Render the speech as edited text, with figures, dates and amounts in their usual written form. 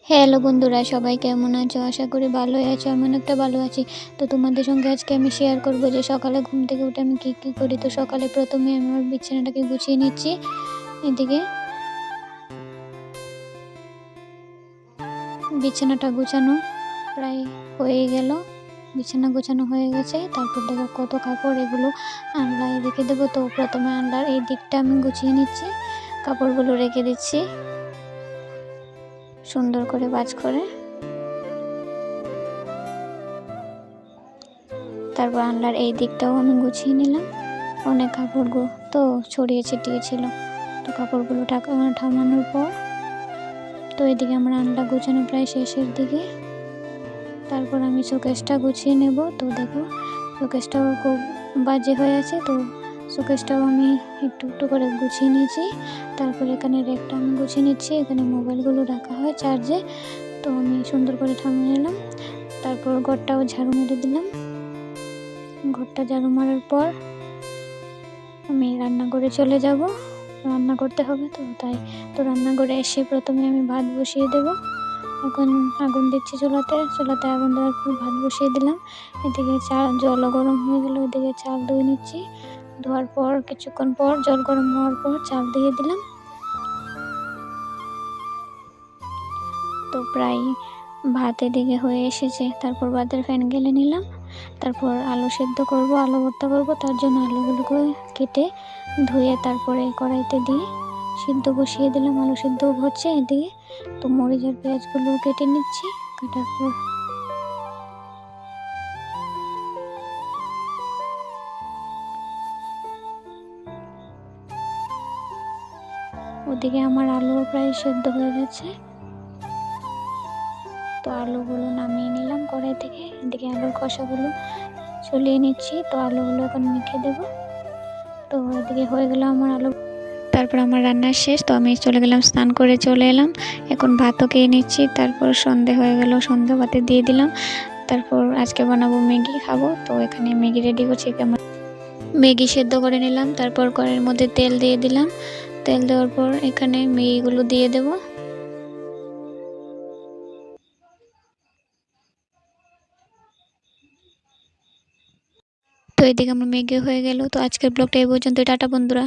Hello বন্ধুরা, সবাই কেমন আছো? আশা করি ভালোই আছো। আমি অনেকটা ভালো আছি। তো তোমাদের সঙ্গে আজকে আমি শেয়ার করব যে সকালে ঘুম থেকে উঠে আমি কী করি। তো সকালে প্রথমে আমি আমার বিছানাটাকে গুছিয়ে নিচ্ছি। এদিকে বিছানাটা গুছানো প্রায় হয়ে গেল। বিছানা গোছানো হয়ে গেছে। তারপর দেখো কত কাপড়, এগুলো আলনায় রেখে দেবো। তো প্রথমে আলনার এই দিকটা আমি গুছিয়ে নিচ্ছি, কাপড়গুলো রেখে দিচ্ছি সুন্দর করে ভাঁজ করে। তারপর আলনার এই দিকটাও আমি গুছিয়ে নিলাম। অনেক কাপড় তো ছড়িয়ে ছিটিয়ে ছিল, তো কাপড়গুলো ঠামানোর পর তো এদিকে আমার আলনা গুছানো প্রায় শেষের দিকে। তারপর আমি শোকেসটা গুছিয়ে নেব। তো দেখো শোকেসটাও খুব বাজে হয়ে আছে, তো শোকেসটাও আমি একটু একটু করে গুছিয়ে নিয়েছি। তারপর এখানে র্যাকটা আমি গুছিয়ে নিচ্ছি, এখানে মোবাইলগুলো রাখা হয় চার্জে। তো আমি সুন্দর করে থামিয়ে নিলাম। তারপর ঘরটাও ঝাড়ু মেরে দিলাম। ঘরটা ঝাড়ু মারার পর আমি রান্নাঘরে চলে যাব, রান্না করতে হবে। তো রান্নাঘরে এসে প্রথমে আমি ভাত বসিয়ে দেব। এখন আগুন দিচ্ছি চুলাতে আগুন দেওয়ার পর ভাত বসিয়ে দিলাম। এদিকে জলও গরম হয়ে গেল, এদিকে চাল ধুয়ে নিচ্ছি। ধোয়ার পর কিছুক্ষণ পর জল গরম হওয়ার পর চাল দিয়ে দিলাম। তো প্রায় ভাত এদিকে হয়ে এসেছে। তারপর ভাতের ফ্যান গেলে নিলাম। তারপর আলু সেদ্ধ করব, আলু ভর্তা করব। তার জন্য আলুগুলোকে কেটে ধুয়ে তারপরে কড়াইতে দিয়ে সিদ্ধ বসিয়ে দিলাম। আলু সিদ্ধ হচ্ছে এদিকে। তো মরিচ আর পেঁয়াজগুলো কেটে নিচ্ছি। কাটার পর ওদিকে আমার আলু প্রায় সেদ্ধ হয়ে গেছে। তো আলুগুলো নামিয়ে নিলাম কড়াই থেকে। এদিকে আলুর খোসাগুলো ছড়িয়ে নিচ্ছি। তো আলুগুলো এখন মেখে দেব। তো এদিকে হয়ে গেল আমার আলু। তারপর আমার রান্না শেষ। তো আমি চলে গেলাম, স্নান করে চলে এলাম। এখন ভাতও খেয়ে নিচ্ছি। তারপর সন্ধে হয়ে গেল, সন্ধ্যা ভাতে দিয়ে দিলাম। তারপর আজকে বানাবো ম্যাগি খাবো। তো এখানে ম্যাগি রেডি করছি। কেমন ম্যাগি সেদ্ধ করে নিলাম। তারপর কড়াইয়ের মধ্যে তেল দিয়ে দিলাম। তেল দেওয়ার পর এখানে ম্যাগিগুলো দিয়ে দেব। তো এদিকে আমার ম্যাগি হয়ে গেল। তো আজকের ব্লগটা এই পর্যন্ত। টাটা বন্ধুরা।